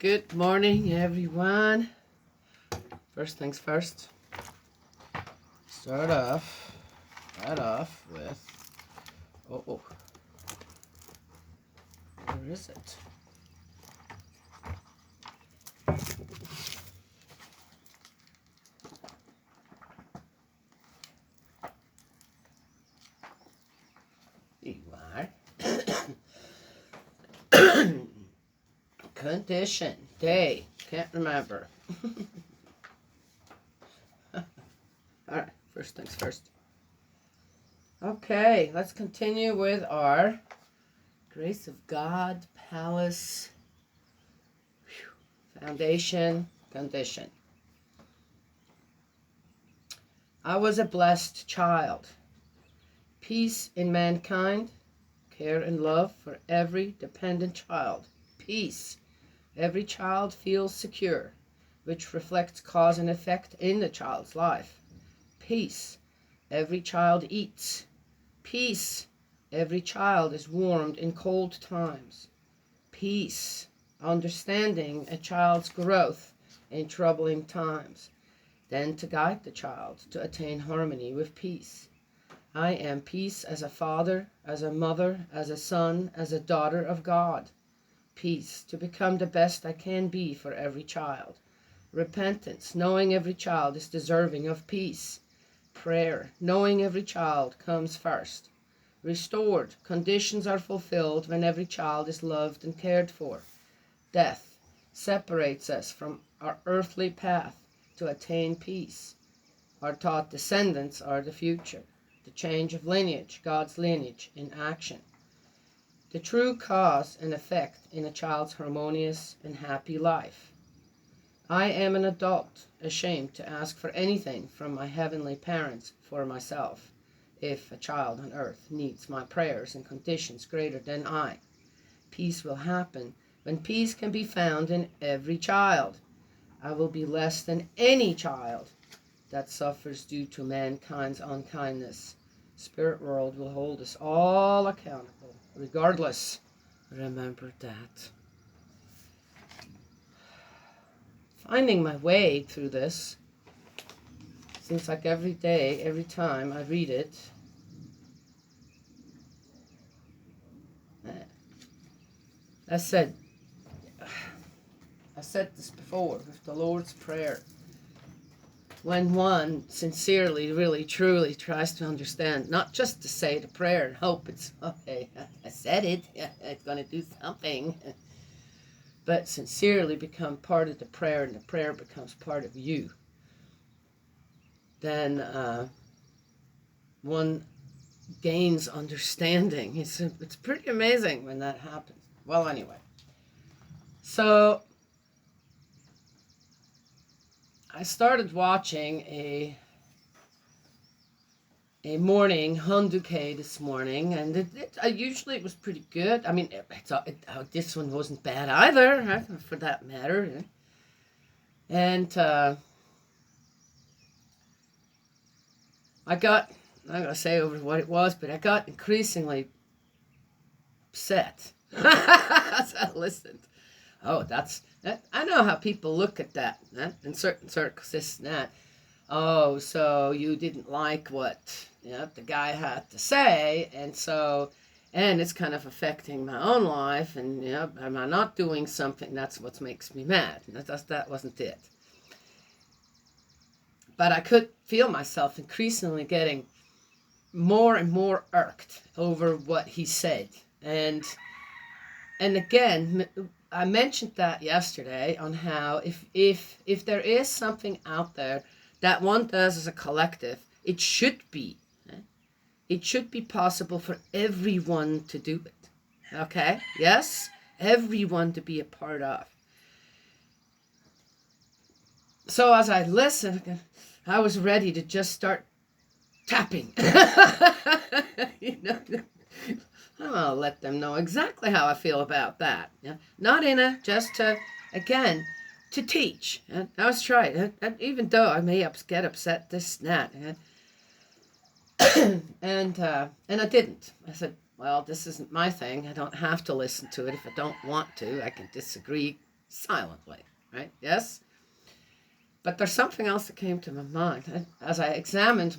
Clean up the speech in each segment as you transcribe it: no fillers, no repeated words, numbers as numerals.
Good morning, everyone. First things first. Start off with. Oh, where is it? You are. Condition. Day. Can't remember. Alright, first things first. Okay, let's continue with our Grace of God Palace Foundation Condition. I was a blessed child. Peace in mankind, care and love for every dependent child. Peace. Every child feels secure, which reflects cause and effect in the child's life. Peace. Every child eats. Peace. Every child is warmed in cold times. Peace. Understanding a child's growth in troubling times. Then to guide the child to attain harmony with peace. I am peace as a father, as a mother, as a son, as a daughter of God. Peace, to become the best I can be for every child. Repentance, knowing every child is deserving of peace. Prayer, knowing every child comes first. Restored, conditions are fulfilled when every child is loved and cared for. Death separates us from our earthly path to attain peace. Our taught descendants are the future. The change of lineage, God's lineage in action. The true cause and effect in a child's harmonious and happy life. I am an adult, ashamed to ask for anything from my heavenly parents for myself, if a child on earth needs my prayers in conditions greater than I. Peace will happen when peace can be found in every child. I will be less than any child that suffers due to mankind's unkindness. Spirit world will hold us all accountable, regardless. Remember that. Finding my way through this seems like every day, every time I read it, I said this before with the Lord's Prayer. When one sincerely, really, truly tries to understand, not just to say the prayer and hope it's, okay, I said it, it's going to do something, but sincerely become part of the prayer and the prayer becomes part of you, then one gains understanding. It's pretty amazing when that happens. Well, anyway, so I started watching a morning Honduke this morning, and usually it was pretty good. I mean, this one wasn't bad either, for that matter. And I'm not gonna say over what it was, but I got increasingly upset as I listened. Oh, I know how people look at that in certain circles, this and that. Oh, so you didn't like what the guy had to say, and it's kind of affecting my own life, and am I not doing something? That's what makes me mad. That wasn't it. But I could feel myself increasingly getting more and more irked over what he said, and again, I mentioned that yesterday on how if there is something out there that one does as a collective, it should be possible for everyone to do it. Okay? Yes? Everyone to be a part of. So as I listened, I was ready to just start tapping. I'll let them know exactly how I feel about that. Not just to, again, to teach. I was trying, and even though I may get upset, this and that. And I didn't. I said, well, this isn't my thing. I don't have to listen to it if I don't want to. I can disagree silently, right? Yes? But there's something else that came to my mind. And as I examined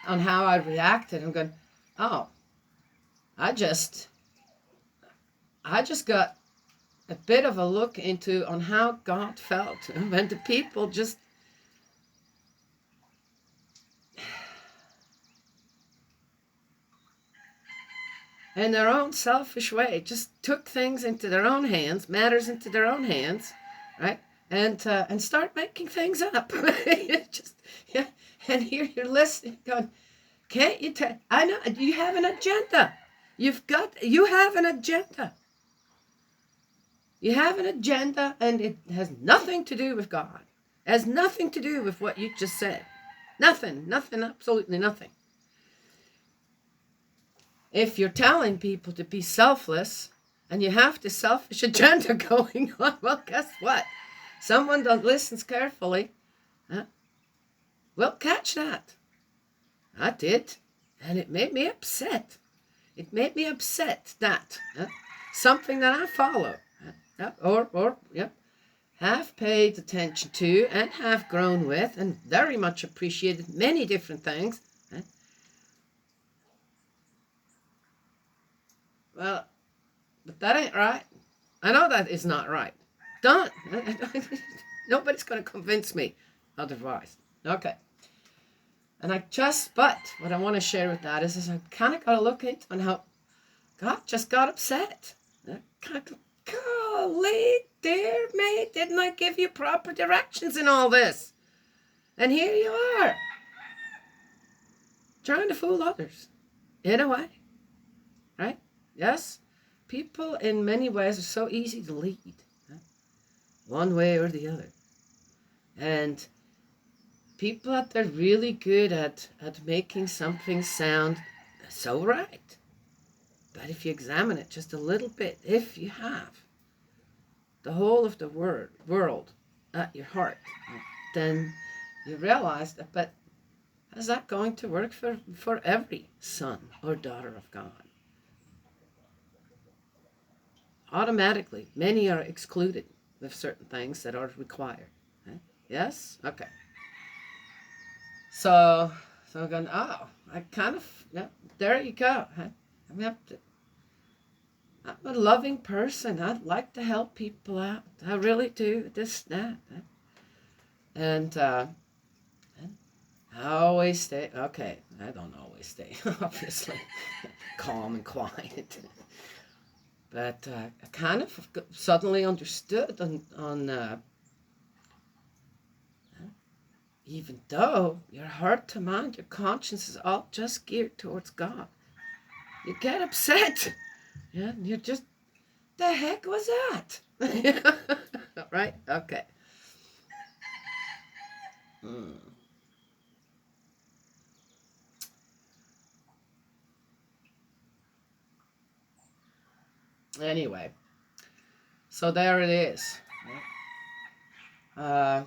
on how I reacted, I'm going, oh, I just got a bit of a look into on how God felt when the people just in their own selfish way just took things into their own hands, matters into their own hands, right? And start making things up. Just yeah. And here you're listening, going, can't you tell? I know you have an agenda. You have an agenda. You have an agenda, and it has nothing to do with God. It has nothing to do with what you just said. Nothing, absolutely nothing. If you're telling people to be selfless and you have this selfish agenda going on, well, guess what? Someone that listens carefully will catch that. I did, and it made me upset. It made me upset that something that I follow have paid attention to and have grown with and very much appreciated many different things. Well, but that ain't right. I know that is not right. Done. Nobody's going to convince me otherwise. Okay. But what I want to share with that is I kind of got to look into on how God just got upset. Golly, dear me, didn't I give you proper directions in all this? And here you are, trying to fool others, in a way, right? Yes? People in many ways are so easy to lead, one way or the other. And people out there really good at making something sound so right. But if you examine it just a little bit, if you have the whole of the world at your heart, then you realize that, but is that going to work for every son or daughter of God? Automatically, many are excluded with certain things that are required. Right? Yes? Okay. So I'm going, oh, I kind of, yeah, there you go. I'm a loving person. I'd like to help people out. I really do. This, that. And I always stay, okay, I don't always stay, obviously, calm and quiet. But I kind of suddenly understood on even though your heart to mind, your conscience is all just geared towards God, you get upset. Yeah, you're just, the heck was that? Right? Okay. Anyway, so there it is. And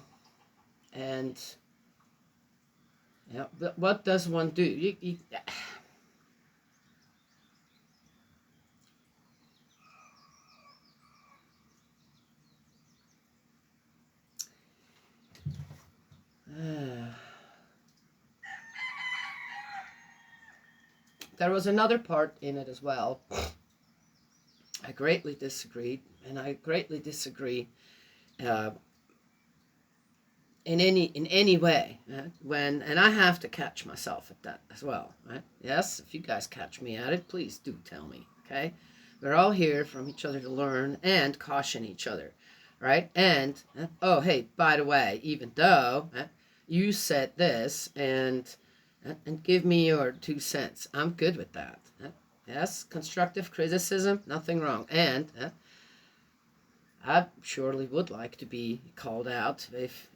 yeah, but what does one do? There was another part in it as well. I greatly disagreed, and I greatly disagree in any way. And I have to catch myself at that as well. Right? Yes, if you guys catch me at it, please do tell me. Okay, we're all here from each other to learn and caution each other, right? And oh, hey, by the way, even though you said this, and give me your 2 cents, I'm good with that. Yes, constructive criticism, nothing wrong. And I surely would like to be called out if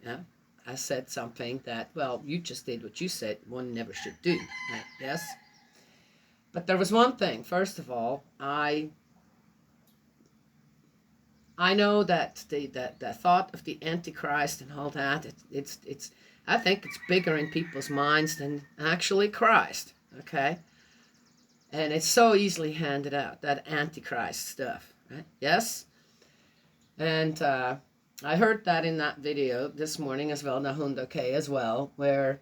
I said something that, well, you just did what you said one never should do. Right? Yes? But there was one thing. First of all, I know that the thought of the Antichrist and all that, it's I think it's bigger in people's minds than actually Christ. Okay? And it's so easily handed out, that Antichrist stuff. Right? Yes? And I heard that in that video this morning as well, Nahunda K as well, where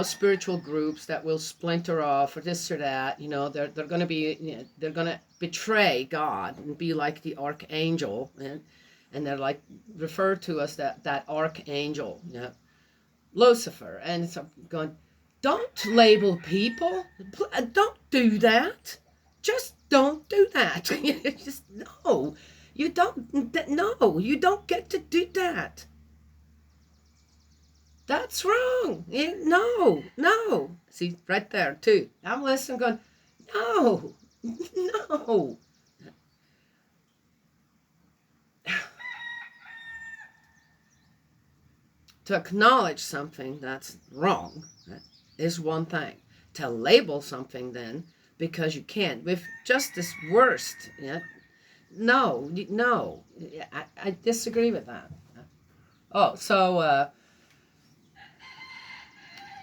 spiritual groups that will splinter off or this or that, they're going to be, they're going to betray God and be like the archangel, and they're like referred to as that archangel, Lucifer, and it's going, don't label people, don't do that, just don't do that. Just no, you don't. No, you don't get to do that. That's wrong. No, no. See, right there, too. I'm listening, going, no, no. To acknowledge something that's wrong is one thing. To label something then, because you can't, with just this worst, no, no. I disagree with that. Oh, so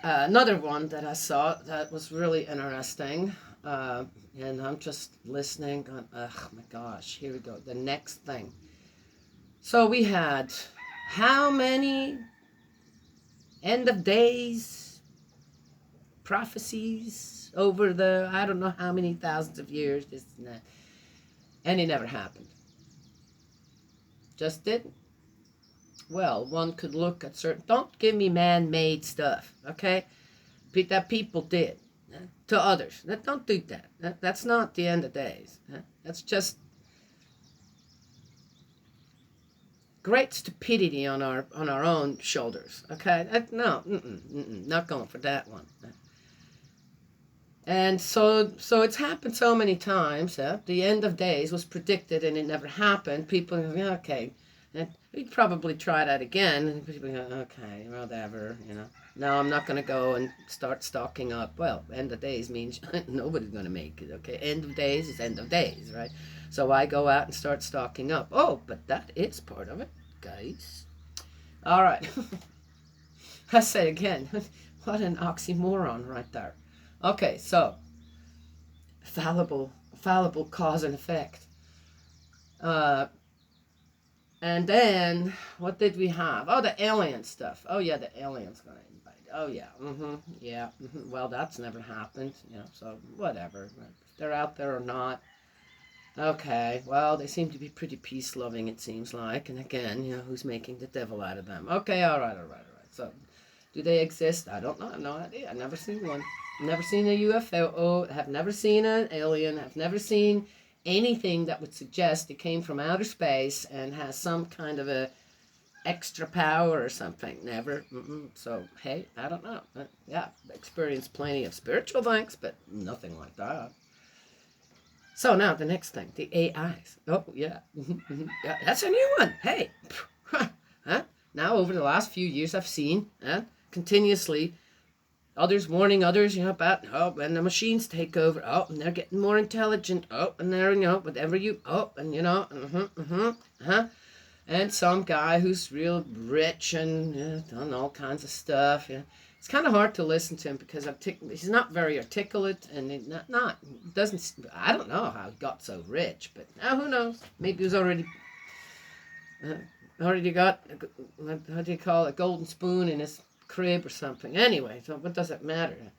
another one that I saw that was really interesting, and I'm just listening, going, oh my gosh, here we go, the next thing. So we had how many end of days prophecies over the, I don't know how many thousands of years, this and that, and it never happened. Just didn't. Well, one could look at certain, don't give me man-made stuff, okay? That people did to others. Don't do that. That's not the end of days. That's just great stupidity on our own shoulders, okay? No, not going for that one. And so it's happened so many times. The end of days was predicted and it never happened. People, okay, and we'd probably try that again. And people go, okay, whatever, No, I'm not going to go and start stocking up. Well, end of days means nobody's going to make it, okay? End of days is end of days, right? So I go out and start stocking up. Oh, but that is part of it, guys. All right. I say again, what an oxymoron right there. Okay, so fallible cause and effect. And then what did we have? Oh, the alien stuff. Oh yeah, the aliens gonna invite. Oh yeah, yeah. Well, that's never happened. So whatever. If they're out there or not. Okay. Well, they seem to be pretty peace loving. It seems like. And again, who's making the devil out of them? Okay. All right. So, do they exist? I don't know. I have no idea. I've never seen one. Never seen a UFO. Have never seen an alien. Have never seen anything that would suggest it came from outer space and has some kind of a extra power or something. Never. So, hey, I don't know. Yeah, experienced plenty of spiritual things, but nothing like that. So now the next thing, the AIs. Oh, yeah. Yeah, that's a new one. Hey. Huh? Now, over the last few years, I've seen continuously others warning others, about, when the machines take over, and they're getting more intelligent, and they're, whatever and some guy who's real rich and done all kinds of stuff, It's kind of hard to listen to him because he's not very articulate, and doesn't, I don't know how he got so rich, but who knows? Maybe he was already got, how do you call it, a golden spoon in his crib or something. Anyway, so what does it matter?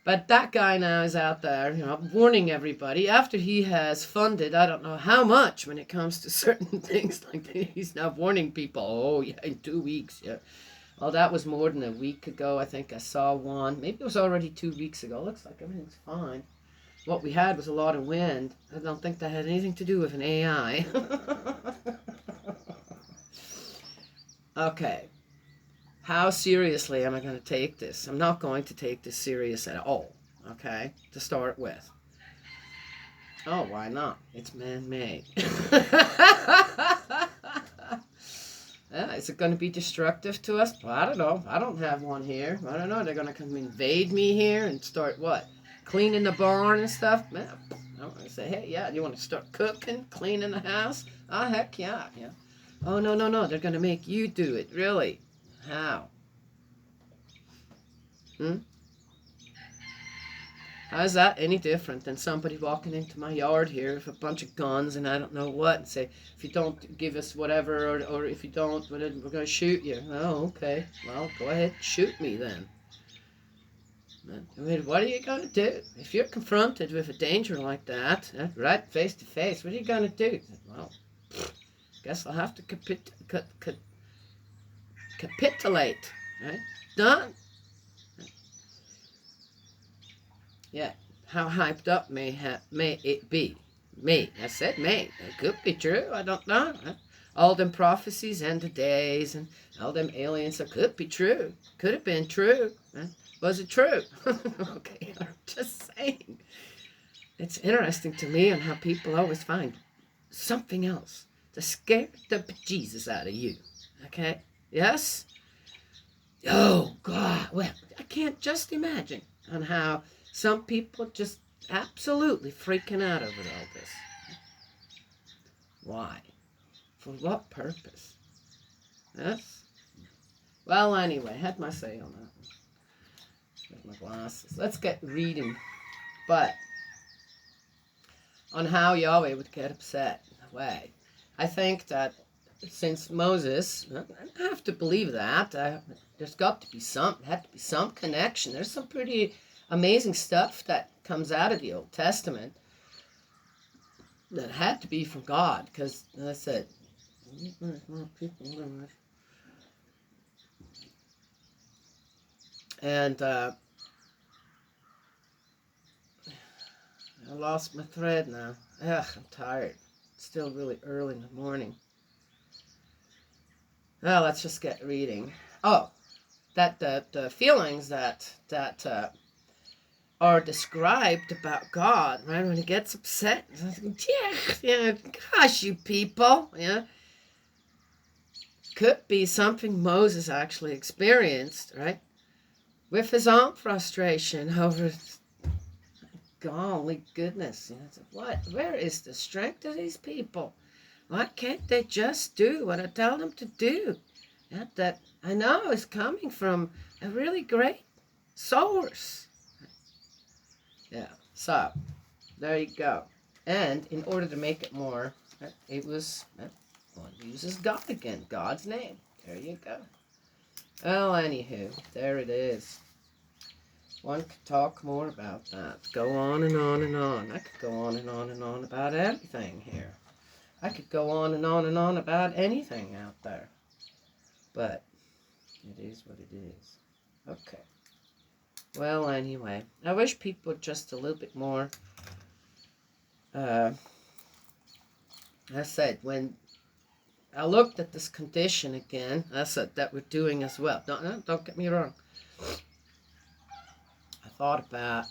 But that guy now is out there, warning everybody after he has funded, I don't know how much when it comes to certain things like that. He's now warning people, oh yeah, in 2 weeks, yeah. Well, that was more than a week ago. I think I saw one. Maybe it was already 2 weeks ago. Looks like everything's fine. What we had was a lot of wind. I don't think that had anything to do with an AI. Okay. How seriously am I going to take this? I'm not going to take this serious at all, okay, to start with. Oh, why not? It's man-made. Is it going to be destructive to us? Well, I don't know. I don't have one here. I don't know. They're going to come invade me here and start what? Cleaning the barn and stuff? Man, I'm going to say, hey, yeah, you want to start cooking, cleaning the house? Oh, heck yeah. Oh, no. They're going to make you do it. Really? How? How's that any different than somebody walking into my yard here with a bunch of guns and I don't know what and say, if you don't give us whatever, or if you don't, we're going to shoot you. Oh, okay. Well, go ahead, shoot me then. I mean, what are you going to do? If you're confronted with a danger like that, right face to face, what are you going to do? Well, guess I'll have to capitulate, right? Done. Yeah. How hyped up may it be? May. I said may. It could be true. I don't know. All them prophecies, end of days, and all them aliens, it could be true. Could have been true. Was it true? Okay, I'm just saying. It's interesting to me on how people always find something else to scare the bejesus out of you. Okay? Yes? Oh, God. Well, I can't just imagine on how some people just absolutely freaking out over all this. Why? For what purpose? Yes? Well, anyway, had my say on that one. With my glasses. Let's get reading. But on how Yahweh would get upset. Why? I think that since Moses, I have to believe that. There's got to be had to be some connection. There's some pretty amazing stuff that comes out of the Old Testament that had to be from God, because, as I said, and I lost my thread now. Ugh, I'm tired. It's still really early in the morning. Well, let's just get reading. Oh, that the feelings that are described about God, right? When he gets upset, yeah, gosh, you people, yeah. Could be something Moses actually experienced, right? With his own frustration over, golly goodness, what? Where is the strength of these people? Why can't they just do what I tell them to do? That I know is coming from a really great source. Yeah, so there you go. And in order to make it more, it was, one uses God again, God's name. There you go. Well, anywho, there it is. One could talk more about that. Go on and on and on. I could go on and on and on about everything here. I could go on and on and on about anything out there. But it is what it is. Okay. Well, anyway, I wish people just a little bit more, I said, when I looked at this condition again, I said that we're doing as well. Don't get me wrong. I thought about,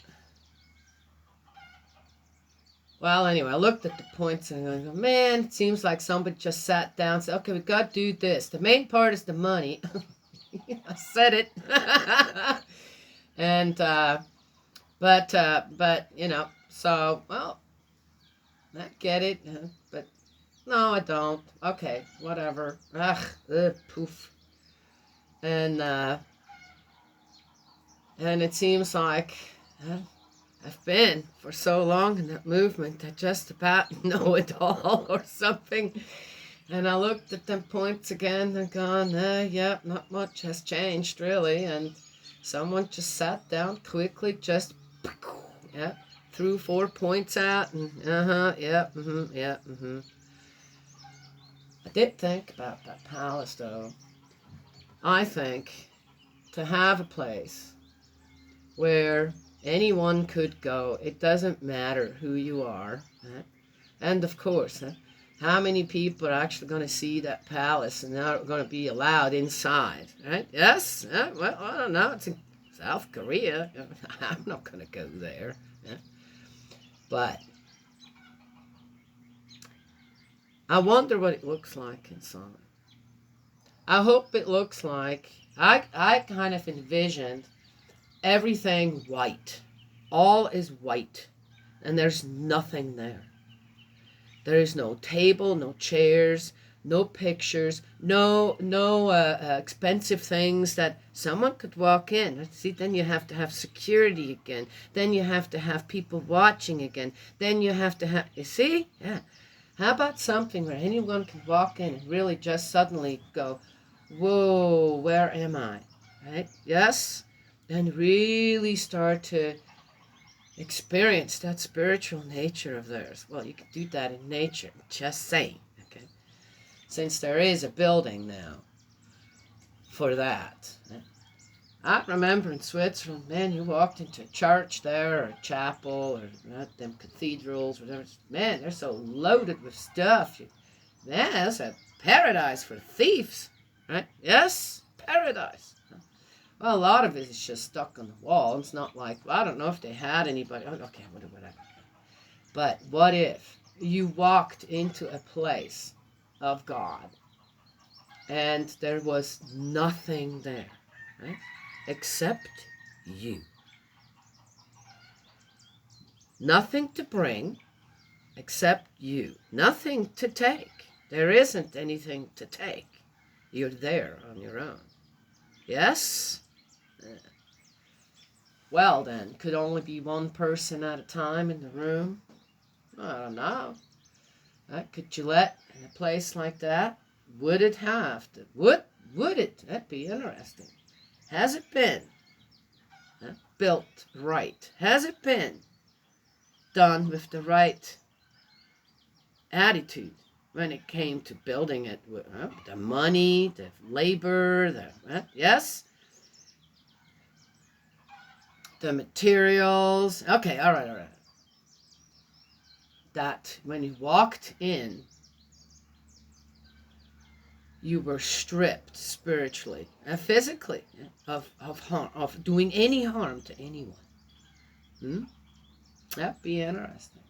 well, anyway, I looked at the points and I go, man, it seems like somebody just sat down and said, okay, we got to do this. The main part is the money. I said it. And, but, so, well, I get it, but no, I don't. Okay, whatever. Poof. And it seems like I've been for so long in that movement I just about know it all or something. And I looked at them points again and gone, yeah, not much has changed really. And someone just sat down quickly, just, yeah, threw 4 points out and, yeah, I did think about that palace though. I think to have a place where anyone could go, it doesn't matter who you are, and of course, how many people are actually going to see that palace and are going to be allowed inside, right? Yes? Well, I don't know. It's in South Korea. I'm not going to go there. But I wonder what it looks like inside. I hope it looks like, I kind of envisioned everything white. All is white. And there's nothing there. There is no table, no chairs, no pictures, no expensive things that someone could walk in. See, then you have to have security again. Then you have to have people watching again. Then you have to have, you see? Yeah. How about something where anyone can walk in and really just suddenly go, whoa, where am I? Right? Yes? And really start to experience that spiritual nature of theirs. Well, you can do that in nature, just saying, okay? Since there is a building now for that. I remember in Switzerland, man, you walked into a church there, or a chapel, or them cathedrals, whatever. Man, they're so loaded with stuff. Man, that's a paradise for thieves, right? Yes, paradise. Well, a lot of it is just stuck on the wall. It's not like, well, I don't know if they had anybody. Okay, whatever. But what if you walked into a place of God and there was nothing there, right? Except you. Nothing to bring except you. Nothing to take. There isn't anything to take. You're there on your own. Yes? Well then, could only be one person at a time in the room? I don't know. Could you let in a place like that? Would it have to? Would it? That'd be interesting. Has it been built right? Has it been done with the right attitude when it came to building it? The money, the labor, yes? The materials. Okay, all right. That when you walked in, you were stripped spiritually and physically of harm, of doing any harm to anyone. That'd be interesting.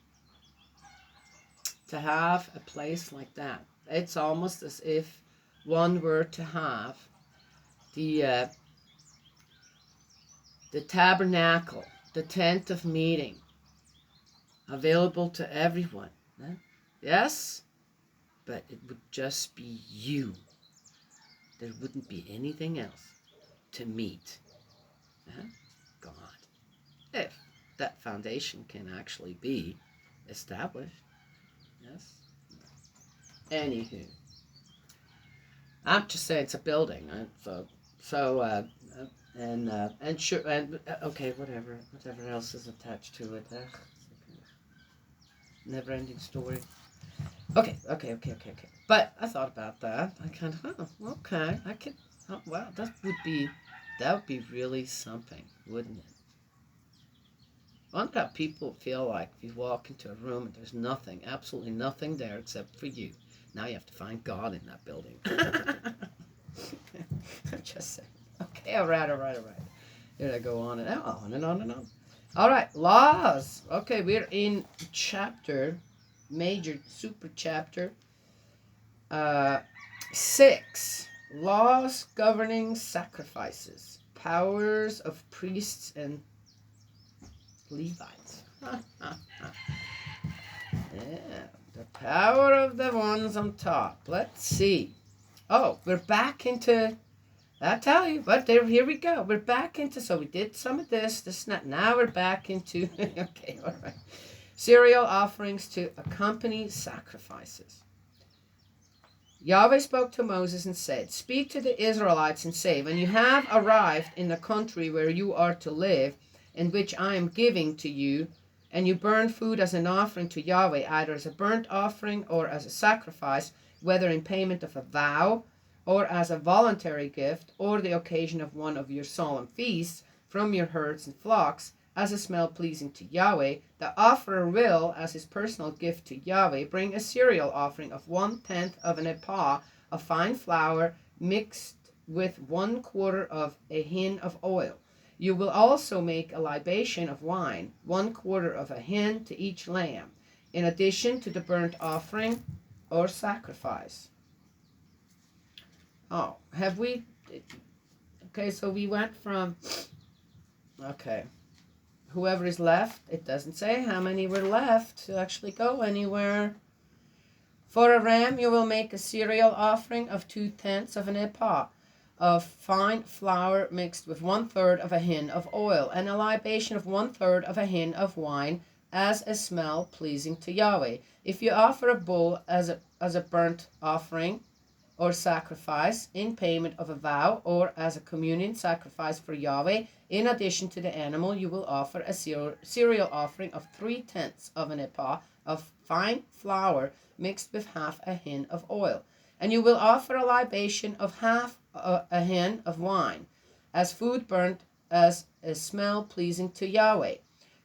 To have a place like that. It's almost as if one were to have the tabernacle, the tent of meeting, available to everyone. Yes? But it would just be you. There wouldn't be anything else to meet God. If that foundation can actually be established. Yes? Anywho. I'm just saying it's a building. And sure, and okay, whatever else is attached to it. Never-ending story. Okay. But I thought about that. I kind of, okay, I could. Oh, wow, that would be really something, wouldn't it? I wonder how people feel like if you walk into a room and there's nothing, absolutely nothing there except for you. Now you have to find God in that building. I'm just saying. Okay, all right. Here I go on and on. All right, laws. Okay, we're in major super chapter 6. Laws governing sacrifices, powers of priests and Levites. Yeah, the power of the ones on top. Let's see. Oh, we're back into, I tell you, but here we go. We're back into, so we did some of this, now we're back into, okay, all right. Cereal offerings to accompany sacrifices. Yahweh spoke to Moses and said, "Speak to the Israelites and say, when you have arrived in the country where you are to live, in which I am giving to you, and you burn food as an offering to Yahweh, either as a burnt offering or as a sacrifice, whether in payment of a vow or as a voluntary gift, or the occasion of one of your solemn feasts from your herds and flocks, as a smell pleasing to Yahweh, the offerer will, as his personal gift to Yahweh, bring a cereal offering of 1/10 of an ephah of fine flour mixed with 1/4 of a hin of oil. You will also make a libation of wine, 1/4 of a hin to each lamb, in addition to the burnt offering or sacrifice." Oh, have we? Okay, so we went from, okay, whoever is left, it doesn't say how many were left to actually go anywhere. For a ram, you will make a cereal offering of 2/10 of an ephah of fine flour mixed with 1/3 of a hin of oil, and a libation of 1/3 of a hin of wine as a smell pleasing to Yahweh. If you offer a bull as a burnt offering or sacrifice in payment of a vow or as a communion sacrifice for Yahweh, in addition to the animal, you will offer a cereal offering of 3/10 of an ephah of fine flour mixed with half a hin of oil. And you will offer a libation of half a hin of wine as food burnt as a smell pleasing to Yahweh.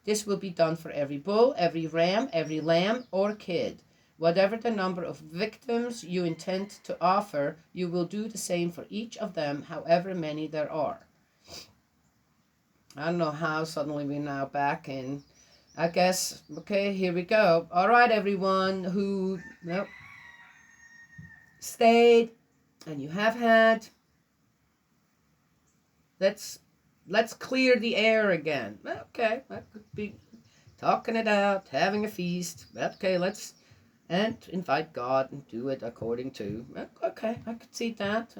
This will be done for every bull, every ram, every lamb or kid. Whatever the number of victims you intend to offer, you will do the same for each of them, however many there are. I don't know how suddenly we're now back in. I guess, okay, here we go. All right, everyone who stayed and you have had, let's clear the air again. Okay, that could be talking it out, having a feast. Okay, let's and invite God and do it according to. Okay, I could see that.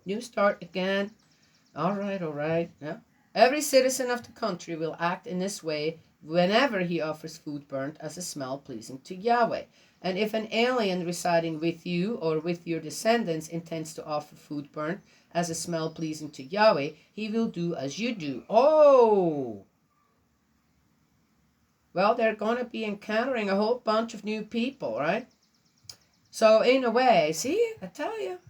New start again. All right. Yeah. Every citizen of the country will act in this way whenever he offers food burnt as a smell pleasing to Yahweh. And if an alien residing with you or with your descendants intends to offer food burnt as a smell pleasing to Yahweh, he will do as you do. Oh! Well, they're going to be encountering a whole bunch of new people, right? So in a way, see, I tell you,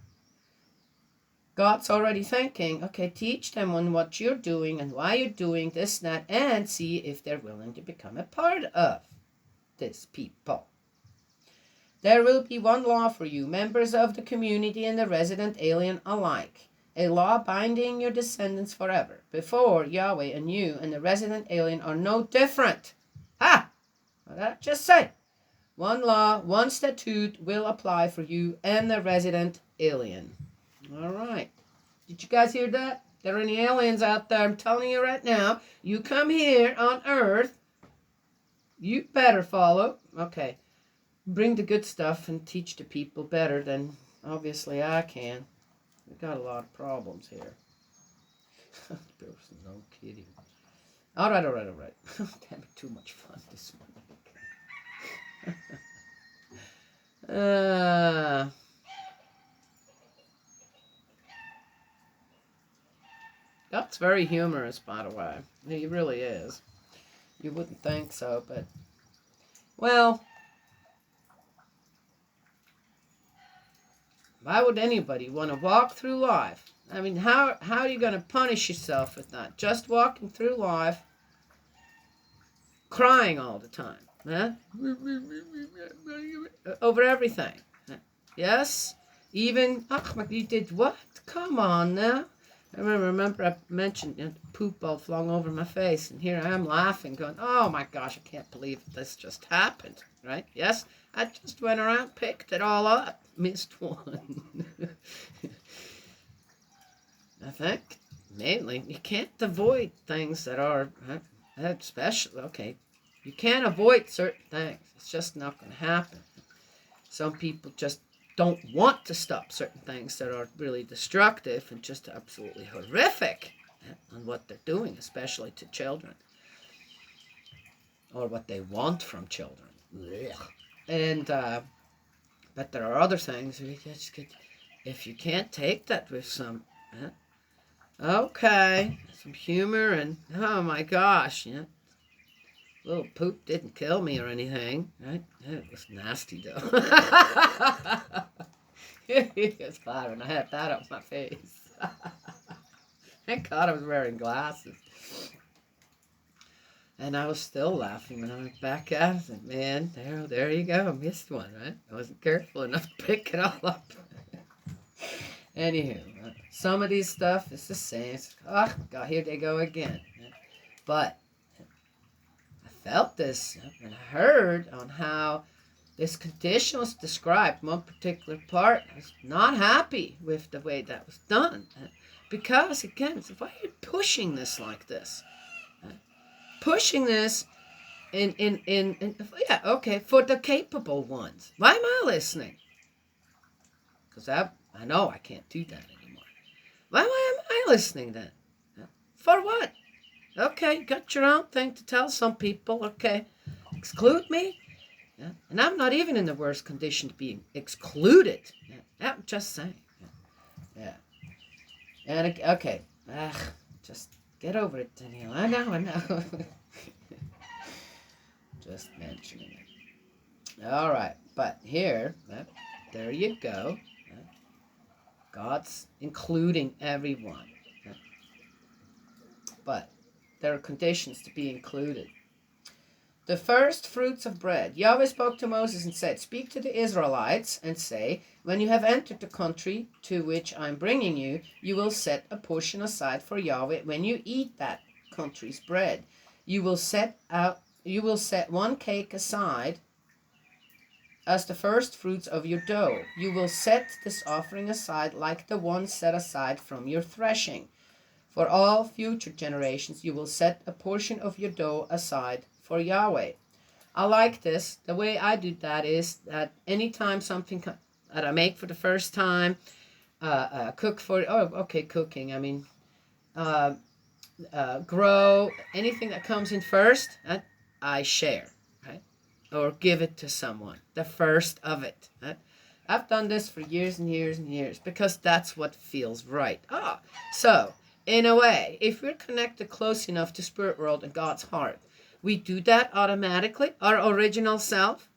God's already thinking, okay, teach them on what you're doing and why you're doing this, that, and see if they're willing to become a part of this people. There will be one law for you, members of the community and the resident alien alike, a law binding your descendants forever. Before Yahweh and you and the resident alien are no different. Ha! What did I just say? One law, one statute will apply for you and the resident alien. All right. Did you guys hear that? There are any aliens out there? I'm telling you right now, you come here on Earth, you better follow. Okay. Bring the good stuff and teach the people better than obviously I can. We've got a lot of problems here. No kidding. All right. Having too much fun this morning. That's very humorous, by the way. He really is. You wouldn't think so, but well, why would anybody want to walk through life? I mean, how are you going to punish yourself with that? Just walking through life, crying all the time, huh? Over everything. Yes? Even, you did what? Come on now. I remember I mentioned poop all flung over my face, and here I am laughing, going, oh my gosh, I can't believe this just happened, right? Yes, I just went around, picked it all up, missed one. I think, mainly, you can't avoid things that are special. Okay, you can't avoid certain things. It's just not going to happen. Some people just don't want to stop certain things that are really destructive and just absolutely horrific on what they're doing, especially to children, or what they want from children. And but there are other things if you can't take that with some okay, some humor, and oh my gosh, little poop didn't kill me or anything, right? It was nasty, though. It's fine when I had that up my face. Thank God I was wearing glasses. And I was still laughing when I went back at it. Man, there you go. I missed one, right? I wasn't careful enough to pick it all up. Anywho, some of these stuff is the same. Oh, God, here they go again. But felt this and heard on how this condition was described. One particular part was not happy with the way that was done. Because, again, why are you pushing this like this? Pushing this yeah, okay, for the capable ones. Why am I listening? Because I know I can't do that anymore. Why am I listening then? For what? Okay, got your own thing to tell some people. Okay, exclude me? Yeah. And I'm not even in the worst condition to be excluded. Yeah. I'm just saying. Yeah. And okay, just get over it, Danielle. I know. Just mentioning it. All right, but here, there you go. God's including everyone. But there are conditions to be included. The first fruits of bread. Yahweh spoke to Moses and said, speak to the Israelites and say, when you have entered the country to which I am bringing you, you will set a portion aside for Yahweh when you eat that country's bread. You will set 1 cake aside as the first fruits of your dough. You will set this offering aside like the one set aside from your threshing. For all future generations, you will set a portion of your dough aside for Yahweh. I like this. The way I do that is that anytime something that I make for the first time, cook for, cooking, I mean, grow, anything that comes in first, I share, right? Or give it to someone, the first of it. Right? I've done this for years and years and years because that's what feels right. So in a way, if we're connected close enough to spirit world and God's heart, we do that automatically. Our original self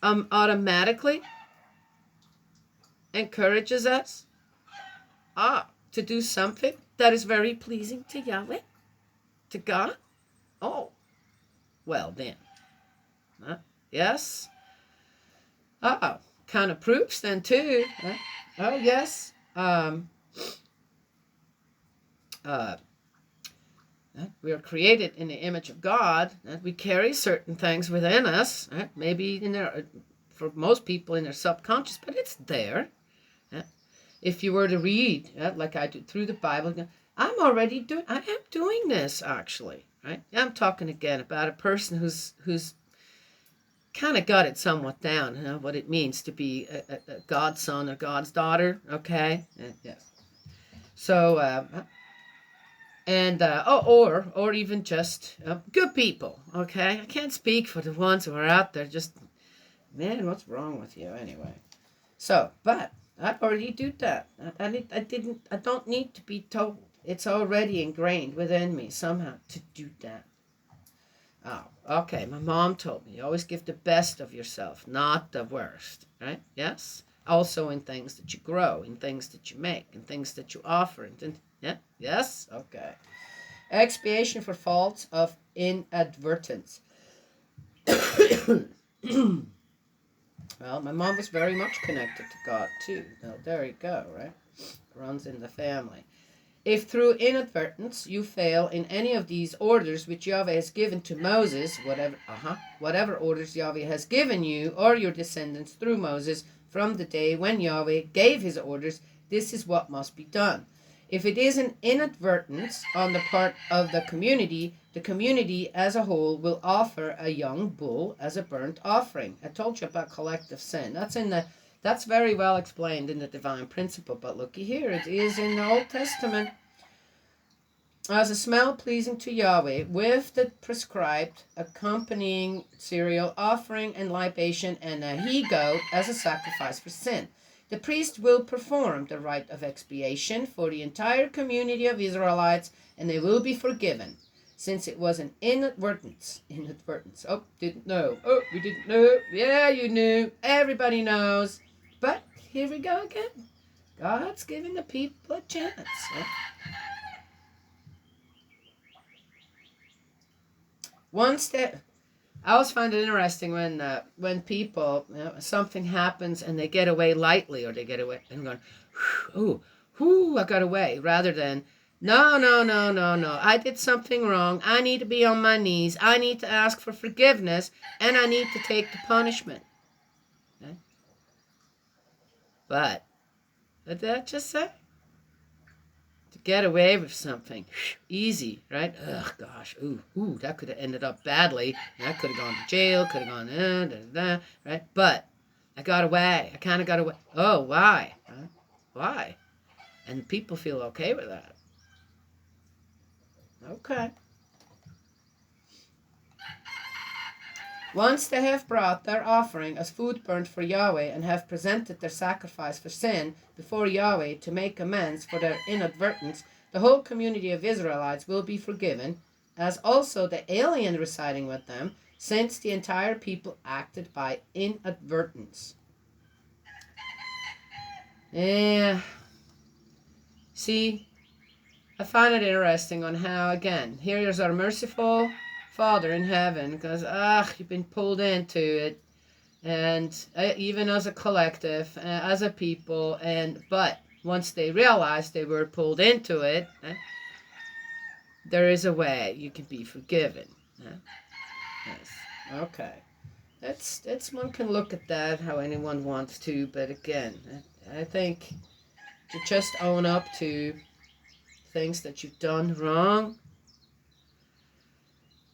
automatically encourages us to do something that is very pleasing to Yahweh, to God. Oh, well then. Yes. Kind of proofs then too. Oh, yes. We are created in the image of God. We carry certain things within us. Maybe in their, for most people in their subconscious, but it's there. If you were to read, like I do through the Bible, I am doing this actually. Right? I'm talking again about a person who's kind of got it somewhat down, what it means to be a God's son or God's daughter. Okay. Yes. So. Or even just good people, okay? I can't speak for the ones who are out there just, man, what's wrong with you anyway? So, but I already do that. I don't need to be told. It's already ingrained within me somehow to do that. Oh, okay, my mom told me, you always give the best of yourself, not the worst, right? Yes? Also in things that you grow, in things that you make, in things that you offer, yeah, yes? Okay. Expiation for faults of inadvertence. Well, my mom was very much connected to God too. Now, there you go, right? Runs in the family. If through inadvertence you fail in any of these orders which Yahweh has given to Moses, whatever orders Yahweh has given you or your descendants through Moses from the day when Yahweh gave his orders, this is what must be done. If it is an inadvertence on the part of the community as a whole will offer a young bull as a burnt offering. I told you about collective sin. That's very well explained in the divine principle, but looky here, it is in the Old Testament. As a smell pleasing to Yahweh, with the prescribed accompanying cereal offering and libation, and a he-goat as a sacrifice for sin. The priest will perform the rite of expiation for the entire community of Israelites, and they will be forgiven, since it was an inadvertence. Oh, didn't know. Oh, we didn't know. Yeah, you knew. Everybody knows. But here we go again. God's giving the people a chance. One step. I always find it interesting when people, something happens and they get away lightly, or they get away and going, I got away, rather than, no, I did something wrong. I need to be on my knees. I need to ask for forgiveness, and I need to take the punishment. Okay? But did that just say? To get away with something. Easy, right? Ugh, gosh. Ooh, that could have ended up badly. That could have gone to jail, could have gone, right? But I got away. I kind of got away. Oh, why? Huh? Why? And people feel okay with that. Okay. Once they have brought their offering as food burnt for Yahweh and have presented their sacrifice for sin before Yahweh to make amends for their inadvertence, the whole community of Israelites will be forgiven, as also the alien residing with them, since the entire people acted by inadvertence. Yeah. See, I find it interesting on how, again, here is our merciful Father in heaven, because, you've been pulled into it, and even as a collective, as a people, but once they realized they were pulled into it, there is a way you can be forgiven. Yes. Okay. That's one can look at that how anyone wants to, but again, I think to just own up to things that you've done wrong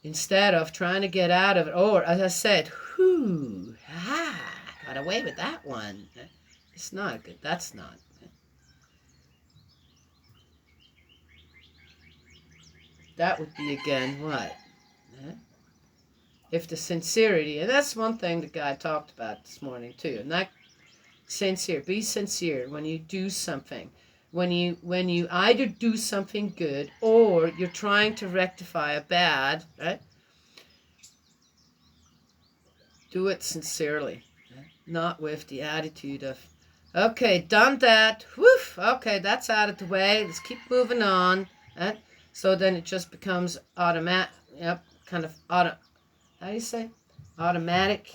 instead of trying to get out of it, or as I said, got away with that one. It's not good. That's not. That would be again what? If the sincerity, and that's one thing the guy talked about this morning too, and that sincere, be sincere when you do something. When you either do something good or you're trying to rectify a bad, right? Do it sincerely, not with the attitude of, okay, done that, woof, okay, that's out of the way, let's keep moving on. Right? So then it just becomes automatic, kind of how do you say? Automatic.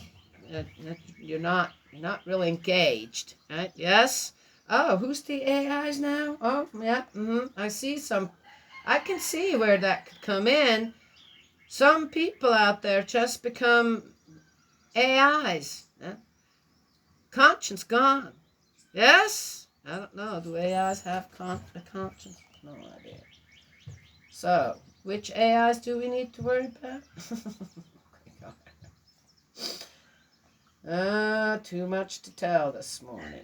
You're not really engaged, right? Yes? Oh, who's the AIs now? Oh, yeah, I see some. I can see where that could come in. Some people out there just become AIs. Conscience gone. Yes? I don't know. Do AIs have a conscience? No idea. So, which AIs do we need to worry about? Too much to tell this morning.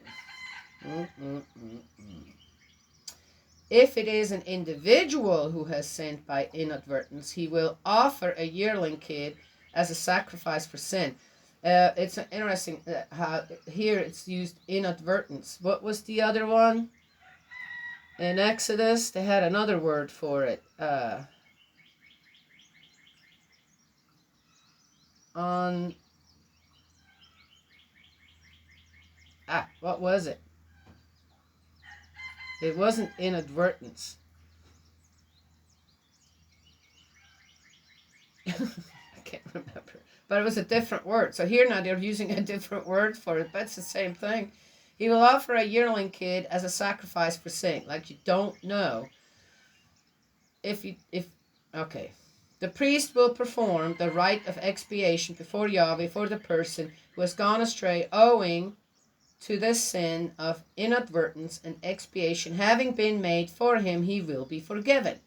If it is an individual who has sinned by inadvertence, he will offer a yearling kid as a sacrifice for sin. It's interesting how here it's used inadvertence. What was the other one? In Exodus, they had another word for it. What was it? It wasn't inadvertence. I can't remember. But it was a different word. So here now they're using a different word for it, but it's the same thing. He will offer a yearling kid as a sacrifice for sin. Like you don't know. Okay. The priest will perform the rite of expiation before Yahweh for the person who has gone astray owing to the sin of inadvertence, and expiation having been made for him, he will be forgiven.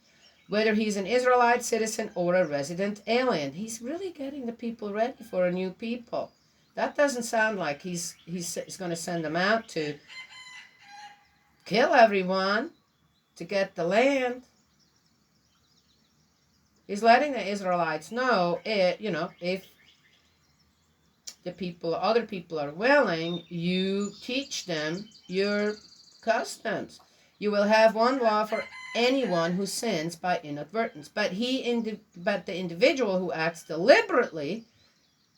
Whether he's an Israelite citizen or a resident alien. He's really getting the people ready for a new people. That doesn't sound like he's going to send them out to kill everyone to get the land. He's letting the Israelites know, if other people are willing, you teach them your customs. You will have one law for anyone who sins by inadvertence. But the individual who acts deliberately,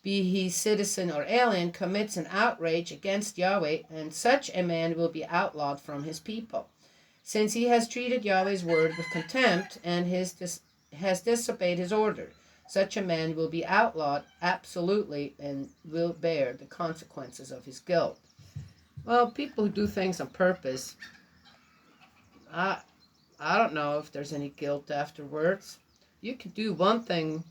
be he citizen or alien, commits an outrage against Yahweh, and such a man will be outlawed from his people. Since he has treated Yahweh's word with contempt and has disobeyed his order, such a man will be outlawed absolutely and will bear the consequences of his guilt. Well, people who do things on purpose, I don't know if there's any guilt afterwards. You could do one thing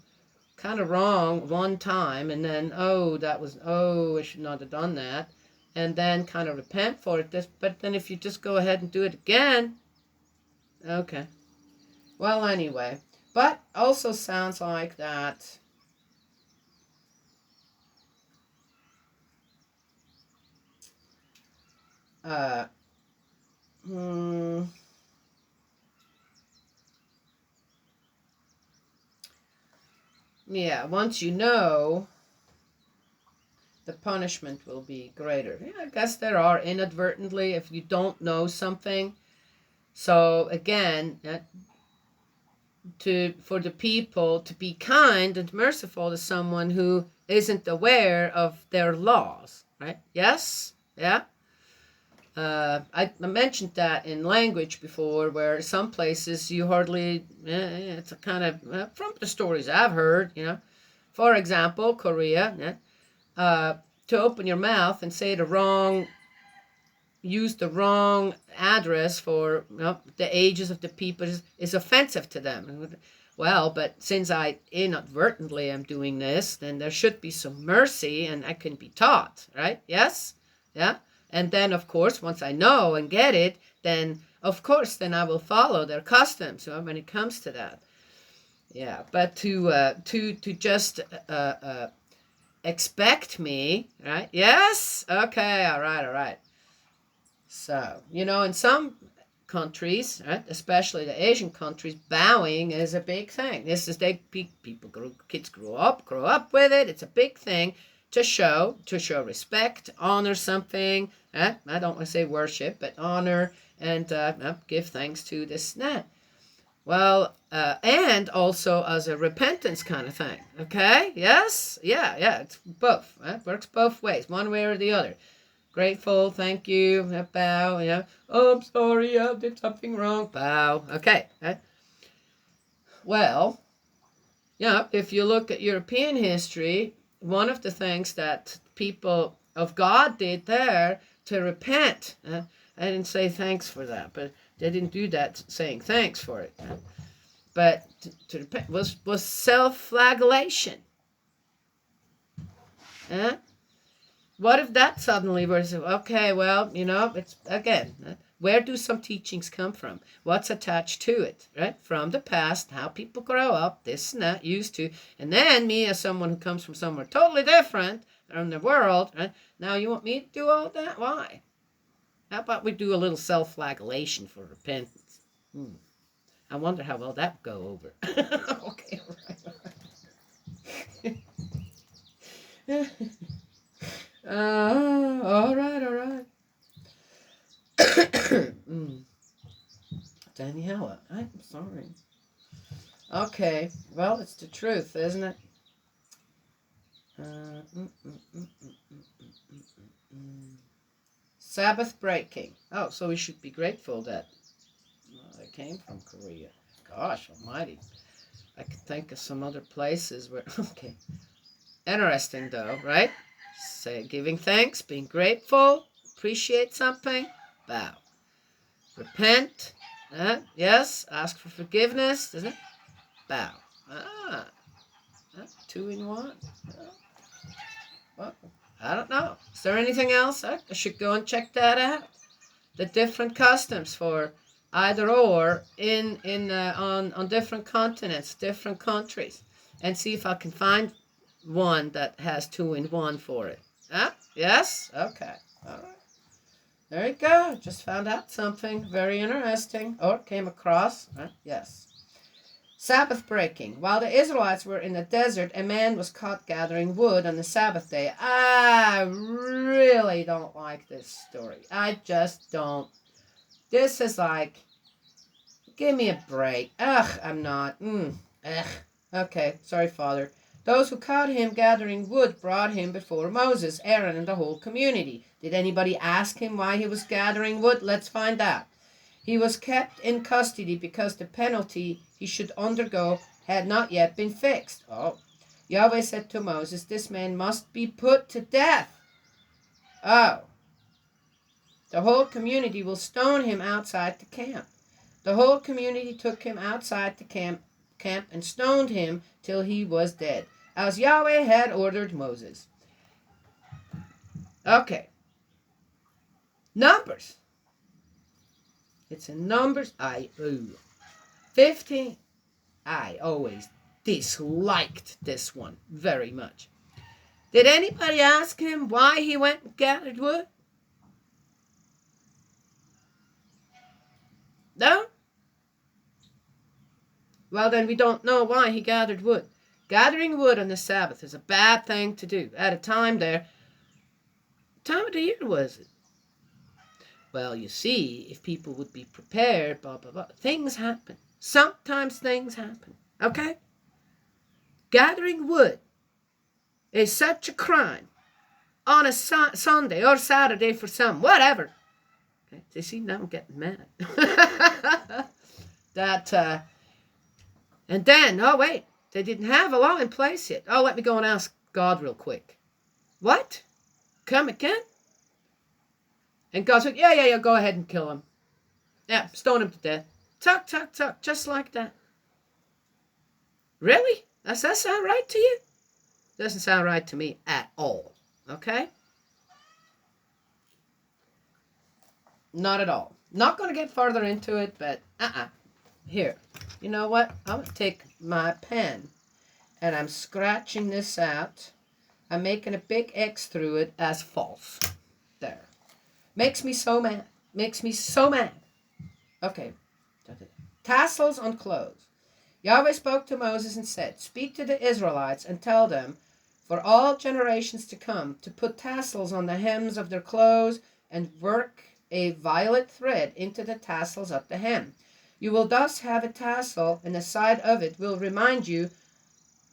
kind of wrong one time and then, I should not have done that, and then kind of repent for it. But then if you just go ahead and do it again, Okay. Well, anyway. But also sounds like that. Uh, hmm, yeah, once you know, the punishment will be greater. Yeah, I guess there are inadvertently if you don't know something. So again, to for the people to be kind and merciful to someone who isn't aware of their laws, right? Yes, yeah. I mentioned that in language before, where some places you hardly, it's a kind of, from the stories I've heard, for example, Korea, to open your mouth and say the wrong, use the wrong address for the ages of the people is offensive to them. Well, but since I inadvertently am doing this, then there should be some mercy and I can be taught, right? Yes? Yeah? And then, of course, once I know and get it, then, of course, then I will follow their customs when it comes to that. Yeah, but to just expect me, right? Yes? Okay, all right, all right. So, in some countries, right, especially the Asian countries, bowing is a big thing. This is kids grow up with it. It's a big thing to show respect, honor something. I don't want to say worship, but honor and give thanks to this and that. Well, and also as a repentance kind of thing. Okay? Yes? Yeah, yeah. It's both. It works both ways, one way or the other. Grateful, thank you, bow, oh, I'm sorry, I did something wrong, bow. Okay. Well, if you look at European history, one of the things that people of God did there to repent, I didn't say thanks for that, but they didn't do that saying thanks for it. But to repent was self-flagellation. Uh, What if that suddenly was, okay, well, it's again, where do some teachings come from? What's attached to it, right? From the past, how people grow up, this and that, used to. And then me, as someone who comes from somewhere totally different from the world, right? Now you want me to do all that? Why? How about we do a little self flagellation for repentance? I wonder how well that would go over. Okay, all right. All right, all right. mm. Daniela, I'm sorry. Okay, well, it's the truth, isn't it? Uh, mm, mm, mm, mm, mm, mm, mm. Sabbath breaking. Oh, so we should be grateful that I came from Korea. Gosh almighty. I could think of some other places where, okay. Interesting though, right? Say giving thanks, being grateful, appreciate something, bow. Repent, yes, ask for forgiveness, isn't it? Bow. Ah, two in one. Well, I don't know. Is there anything else? I should go and check that out. The different customs for either or in on different continents, different countries, and see if I can find one that has two in one for it. Huh? Yes. Okay. All right. There you go. Just found out something very interesting, or came across. Yes. Sabbath breaking. While the Israelites were in the desert, a man was caught gathering wood on the Sabbath day. I really don't like this story. I just don't. This is like, give me a break. Ugh, I'm not. Ugh. Okay, sorry, Father. Those who caught him gathering wood brought him before Moses, Aaron, and the whole community. Did anybody ask him why he was gathering wood? Let's find out. He was kept in custody because the penalty he should undergo had not yet been fixed. Oh. Yahweh said to Moses, this man must be put to death. Oh. The whole community will stone him outside the camp. The whole community took him outside the camp and stoned him till he was dead, as Yahweh had ordered Moses. Okay. Numbers. It's in Numbers. 15. I always disliked this one very much. Did anybody ask him why he went and gathered wood? No? Well, then we don't know why he gathered wood. Gathering wood on the Sabbath is a bad thing to do. At a time there, what time of the year was it? Well, you see, if people would be prepared, blah, blah, blah, things happen. Sometimes things happen, okay? Gathering wood is such a crime on a Sunday or Saturday for some, whatever. Okay? You see, now I'm getting mad. And then, oh wait, they didn't have a law in place yet. Oh, let me go and ask God real quick. What? Come again? And God said, yeah, go ahead and kill him. Yeah, stone him to death. Tuck, tuck, tuck, just like that. Really? Does that sound right to you? Doesn't sound right to me at all. Okay? Not at all. Not going to get further into it, but Here. You know what? I'm going to take my pen and I'm scratching this out. I'm making a big X through it as false. There. Makes me so mad. Makes me so mad. Okay. Tassels on clothes. Yahweh spoke to Moses and said, "Speak to the Israelites and tell them, for all generations to come, to put tassels on the hems of their clothes and work a violet thread into the tassels of the hem. You will thus have a tassel, and the side of it will remind you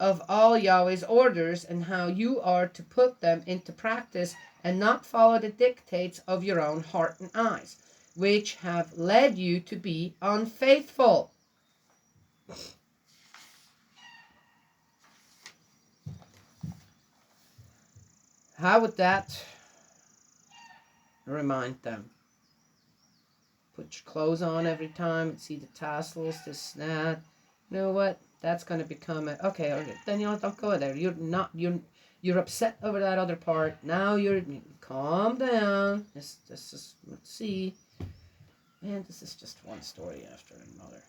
of all Yahweh's orders and how you are to put them into practice and not follow the dictates of your own heart and eyes, which have led you to be unfaithful." How would that remind them? Put your clothes on every time, see the tassels, this, that. You know what? That's going to become okay. Then don't go there. You're upset over that other part. Now calm down. Let's see. Man, this is just one story after another.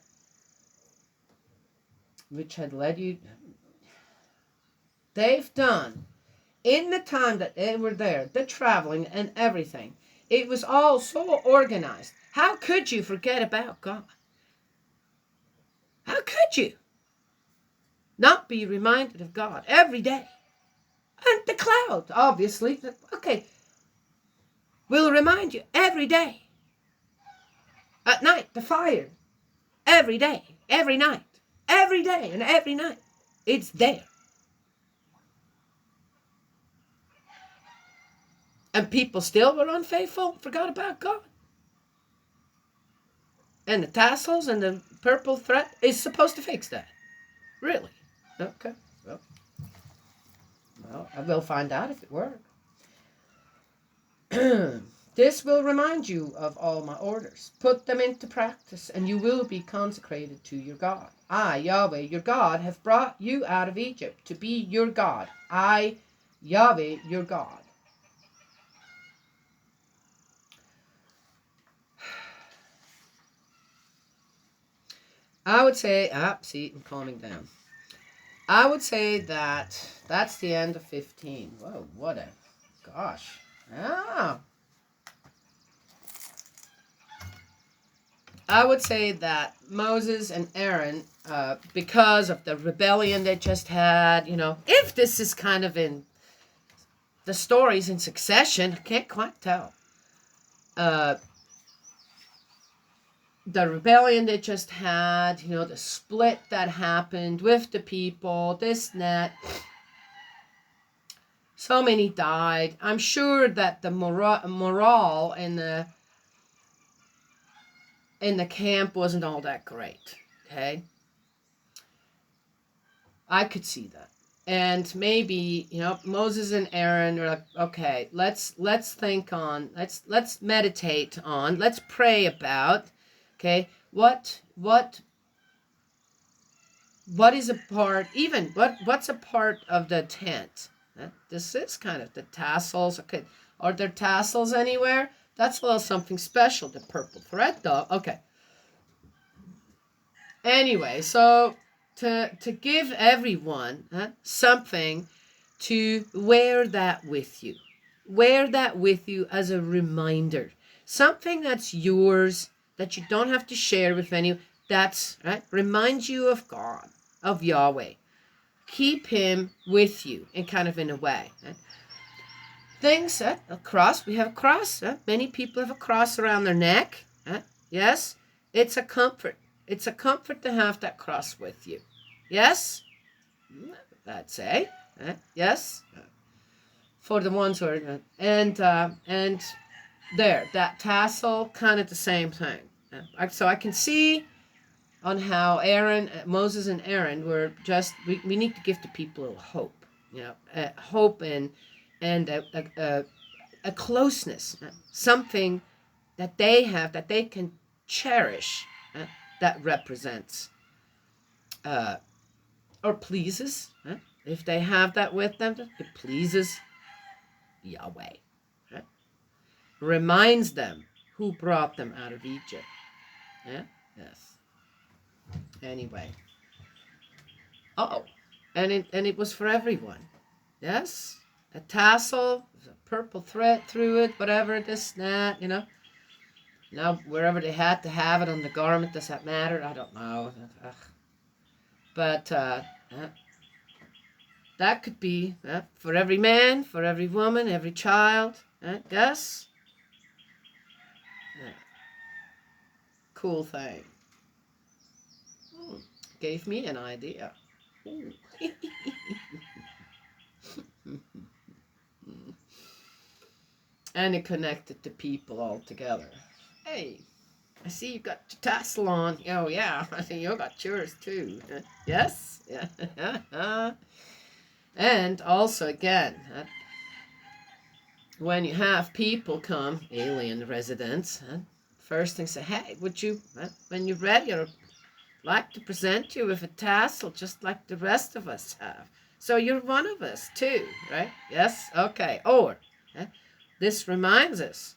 Which had led you. They've done, in the time that they were there, the traveling and everything, it was all so organized. How could you forget about God? How could you not be reminded of God every day? And the cloud, obviously, okay, will remind you every day. At night, the fire, every day, every night, every day and every night, it's there. And people still were unfaithful, forgot about God. And the tassels and the purple thread is supposed to fix that. Really? Okay. Well, I will find out if it works. This will remind you of all my orders. Put them into practice, and you will be consecrated to your God. I, Yahweh, your God, have brought you out of Egypt to be your God. I, Yahweh, your God. I would say, see, I'm calming down. I would say that that's the end of 15. Whoa, what a, gosh. I would say that Moses and Aaron, because of the rebellion they just had, if this is kind of in the stories in succession, I can't quite tell. The rebellion they just had, the split that happened with the people, this and that. So many died. I'm sure that the morale in the camp wasn't all that great. Okay, I could see that, and maybe Moses and Aaron are like, okay, let's think on, let's meditate on, let's pray about. Okay, what is a part, even what's a part of the tent? This is kind of the tassels. Okay, are there tassels anywhere? That's a little something special, the purple thread, though. Okay. Anyway, so to give everyone something to wear that with you. Wear that with you as a reminder. Something that's yours, that you don't have to share with anyone. That's right. Reminds you of God, of Yahweh. Keep him with you in kind of in a way. Right? Things, a cross. We have a cross. Many people have a cross around their neck. Yes, it's a comfort. It's a comfort to have that cross with you. Yes, I'd say. Yes, for the ones who are and there, that tassel, kind of the same thing. So I can see on how Aaron, Moses and Aaron were just, we need to give the people hope, hope and a closeness, something that they have, that they can cherish, that represents or pleases, if they have that with them, it pleases Yahweh. Reminds them who brought them out of Egypt. Yes. Anyway. Oh, and it was for everyone. Yes, a tassel, a purple thread through it, whatever, this, that, Now, wherever they had to have it on the garment, does that matter? I don't know. But that could be for every man, for every woman, every child. Yes? Cool thing. Gave me an idea. And it connected the people all together. Hey, I see you got your tassel on. Oh, yeah, I see you got yours too. Yes? Yeah. And also, again, when you have people come, alien residents, first thing say, hey, would you, when you're ready, I'd like to present you with a tassel just like the rest of us have. So you're one of us too, right? Yes? Okay. Or, this reminds us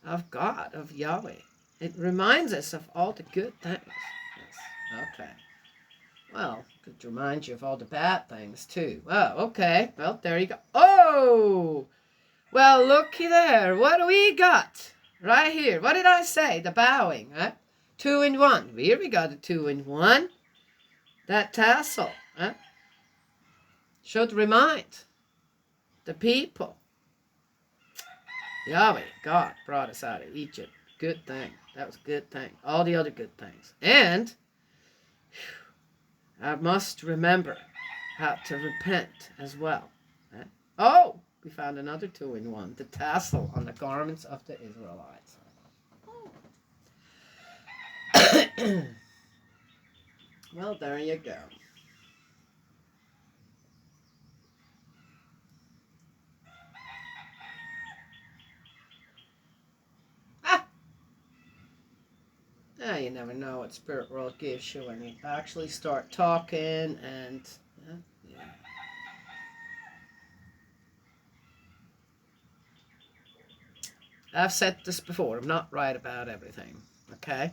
of God, of Yahweh. It reminds us of all the good things. Yes. Okay. Well, could remind you of all the bad things too. Oh, okay. Well, there you go. Oh! Well, looky there. What do we got? Right here. What did I say? The bowing, huh? 2 in 1. Here we got a 2 in 1. That tassel, should remind the people. Yahweh, God, brought us out of Egypt. Good thing. That was a good thing. All the other good things. And I must remember how to repent as well. Oh, we found another 2 in 1. The tassel on the garments of the Israelites. Well, there you go. You never know what Spirit World gives you when you actually start talking and yeah. I've said this before. I'm not right about everything. Okay?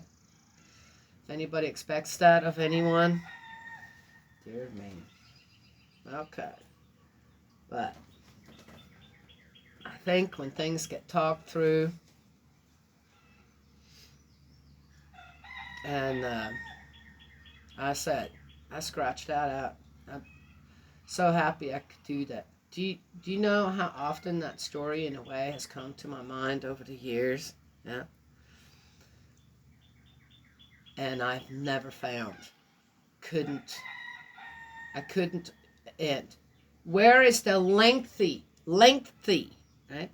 If anybody expects that of anyone, dear me. Okay. But I think when things get talked through and I scratched that out. I'm so happy I could do that. Do you know how often that story, in a way, has come to my mind over the years? Yeah. And I've never found, I couldn't end. Where is the lengthy, right,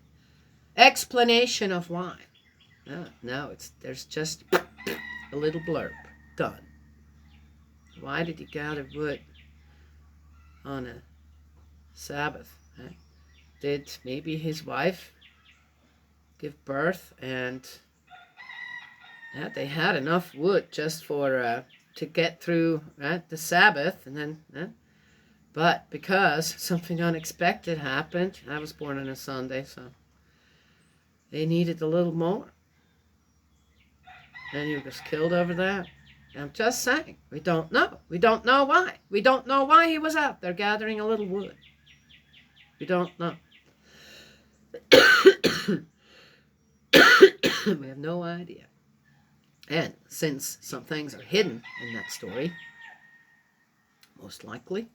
explanation of why? No, there's just a little blurb. Done. Why did he gather wood on a Sabbath? Did maybe his wife give birth and they had enough wood just for to get through the Sabbath, and then but because something unexpected happened, I was born on a Sunday, so They needed a little more. And he was killed over that. I'm just saying, we don't know. We don't know why. We don't know why he was out there gathering a little wood. We don't know. We have no idea. And since some things are hidden in that story, most likely,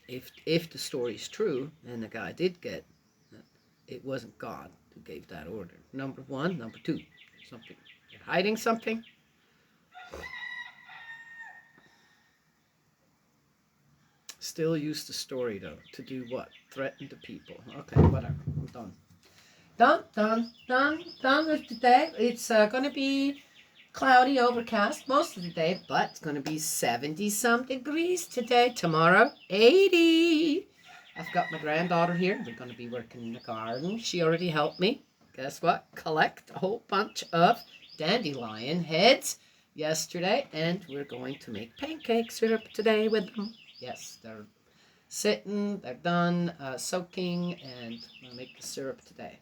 if the story is true and the guy did get, it wasn't God who gave that order. Number one. Number two, something. You're hiding something. Still use the story, though, to do what? Threaten the people. Okay, whatever. I'm done. Done with today. It's going to be cloudy, overcast most of the day, but it's going to be 70-some degrees today. Tomorrow, 80. I've got my granddaughter here. We're going to be working in the garden. She already helped me. Guess what? Collect a whole bunch of dandelion heads yesterday, and we're going to make pancake syrup today with them. Yes, they're sitting, they're done soaking, and we'll make the syrup today.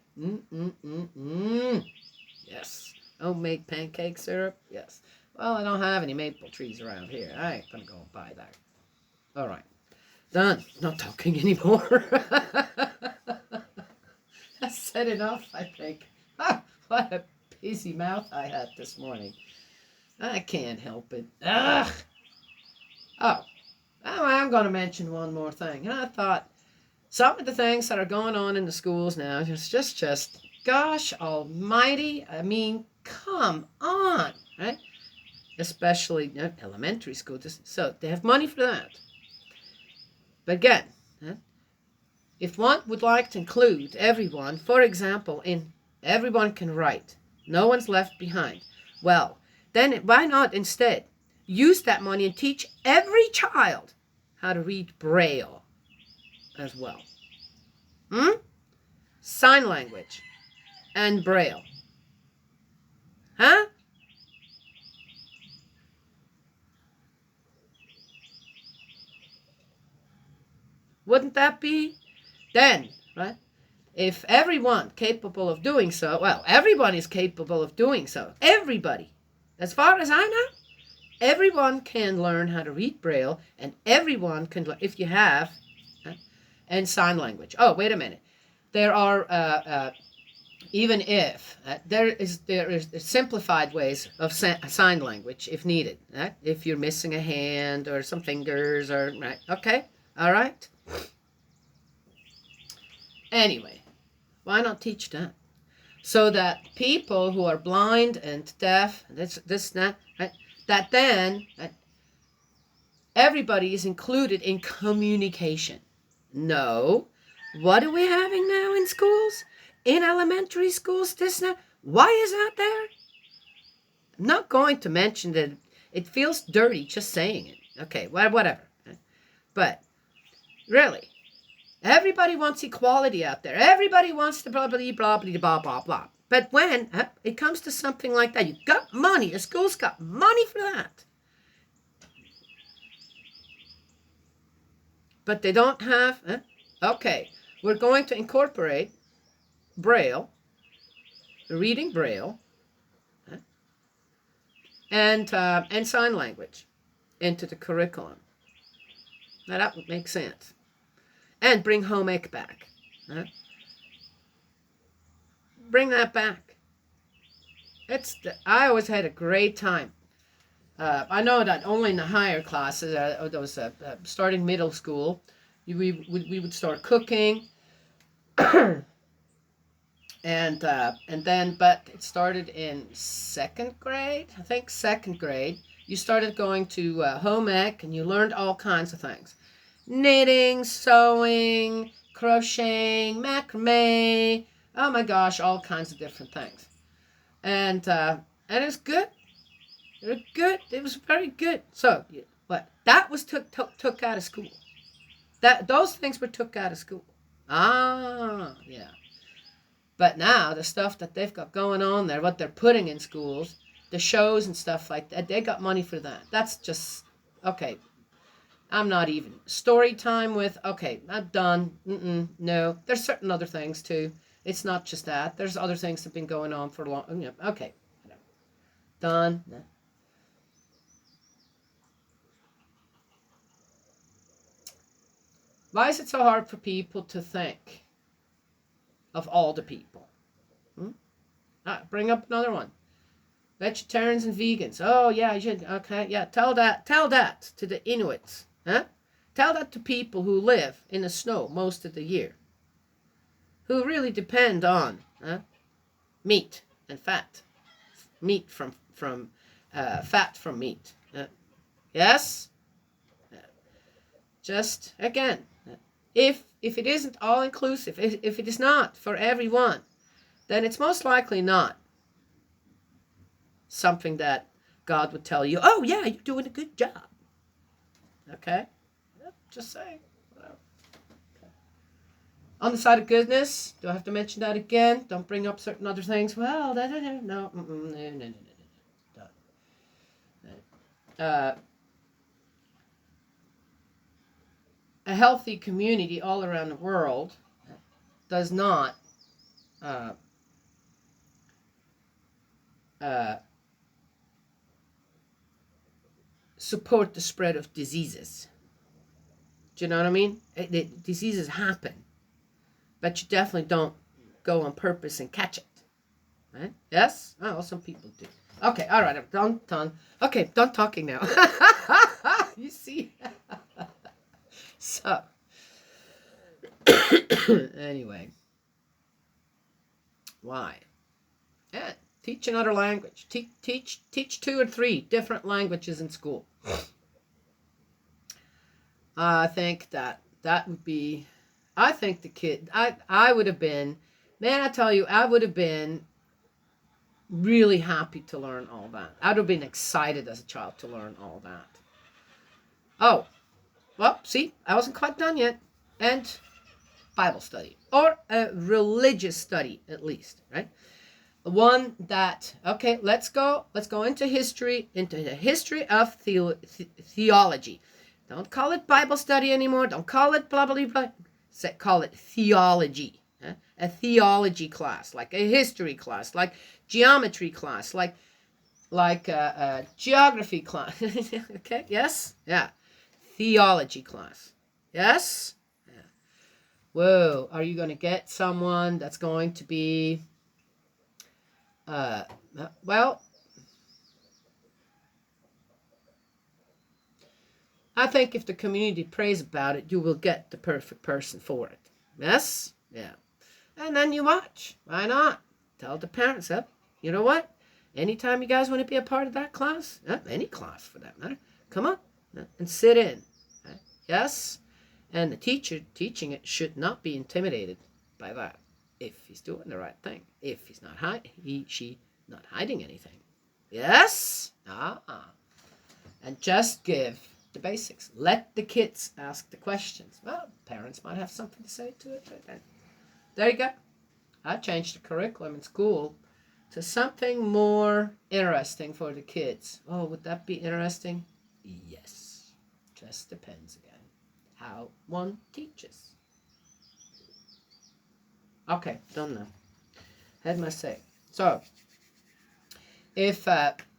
Yes. Homemade pancake syrup? Yes. Well, I don't have any maple trees around here. I ain't gonna go and buy that. All right. Done. Not talking anymore. I said enough, I think. What a busy mouth I had this morning. I can't help it. Ugh. Oh, I'm going to mention one more thing. And I thought some of the things that are going on in the schools now is just gosh almighty. I mean, come on, right? Especially elementary school. So they have money for that. But again, if one would like to include everyone, for example, in everyone can write, no one's left behind. Well, then why not instead use that money and teach every child how to read Braille as well? Sign language and Braille. Huh? Wouldn't that be? Then, right? If everyone capable of doing so, well, everyone is capable of doing so. Everybody. As far as I know, everyone can learn how to read Braille, and everyone can, if you have, and sign language. Oh, wait a minute. There are, even if, there is simplified ways of sign language if needed. If you're missing a hand or some fingers or, right, okay, all right. Anyway, why not teach that? So that people who are blind and deaf, that, right, that then everybody is included in communication. No. What are we having now in schools? In elementary schools, this now? Why is that there? I'm not going to mention that it feels dirty just saying it. Okay, whatever. But really, everybody wants equality out there. Everybody wants to blah, blah, blah, blah, blah, blah, blah. But when it comes to something like that, you got money. The school's got money for that. But they don't have, okay, we're going to incorporate Braille, reading Braille, and sign language into the curriculum. Now that would make sense. And bring home ec back. Bring that back. I always had a great time. I know that only in the higher classes, those starting middle school, we would start cooking, and then, but it started in second grade. I think second grade, you started going to home ec, and you learned all kinds of things: knitting, sewing, crocheting, macrame. Oh my gosh, all kinds of different things, and it's good. They're good. It was very good. So, what? That was took out of school. Those things were took out of school. Ah, yeah. But now the stuff that they've got going on there, what they're putting in schools, the shows and stuff like that, they got money for that. That's just okay. I'm not even. Story time with, okay, I'm done. No. There's certain other things too. It's not just that. There's other things that have been going on for a long, okay. Done. Why is it so hard for people to think of all the people? Bring up another one. Vegetarians and vegans. Oh yeah, you should. Okay, yeah. Tell that to the Inuits. Huh? Tell that to people who live in the snow most of the year, who really depend on meat and fat, meat from fat from meat. Yes. Just again, if it isn't all inclusive, if it is not for everyone, then it's most likely not something that God would tell you, oh yeah, you're doing a good job. Okay? Just saying. Okay. On the side of goodness, do I have to mention that again? Don't bring up certain other things. Well, no. A healthy community all around the world does not support the spread of diseases. Do you know what I mean? Diseases happen, but you definitely don't go on purpose and catch it. Right? Yes? Oh, some people do. Okay, all right, I'm done. Okay, done talking now. You see? So, anyway. Why? Yeah, teach another language. Teach 2 or 3 different languages in school. I think that would be, I think the kid, I would have been, man, I tell you, I would have been really happy to learn all that. I would have been excited as a child to learn all that. Oh, well, see, I wasn't quite done yet. And Bible study, or a religious study at least, right? One that, okay, let's go into history, into the history of theology. Don't call it Bible study anymore. Don't call it blah, blah, blah. Call it theology. A theology class, like a history class, like geometry class, like a geography class. Okay, yes? Yeah. Theology class. Yes? Yeah. Whoa, are you going to get someone that's going to be, well, I think if the community prays about it, you will get the perfect person for it. Yes? Yeah. And then you watch. Why not? Tell the parents, you know what? Anytime you guys want to be a part of that class, any class for that matter, come on and sit in. Yes? And the teacher teaching it should not be intimidated by that. If he's doing the right thing. If he's not she not hiding anything. Yes? And just give the basics. Let the kids ask the questions. Well, parents might have something to say to it. There you go. I changed the curriculum in school to something more interesting for the kids. Oh, would that be interesting? Yes. Just depends again how one teaches. Okay, done now. Had my say. So, if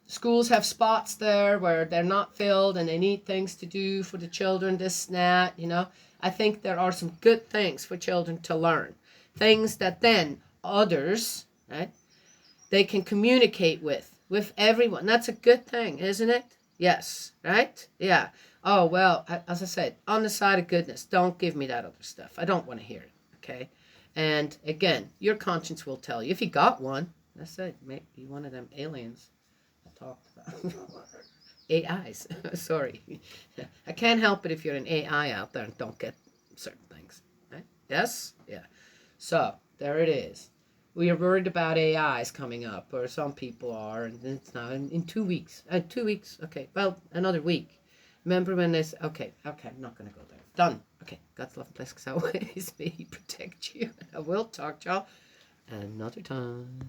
schools have spots there where they're not filled and they need things to do for the children, this and that, I think there are some good things for children to learn. Things that then others, right, they can communicate with everyone. That's a good thing, isn't it? Yes, right? Yeah. Oh, well, as I said, on the side of goodness, don't give me that other stuff. I don't want to hear it, okay? And again, your conscience will tell you. If you got one, that's it. Maybe one of them aliens I talked about. AIs. Sorry. I can't help it if you're an AI out there and don't get certain things. Right? Yes? Yeah. So, there it is. We are worried about AIs coming up, or some people are, and it's now in 2 weeks. 2 weeks, okay, well, another week. Remember when this, okay, I'm not going to go there. Done. Okay, God's love and blessings always. May He protect you. I will talk to y'all another time.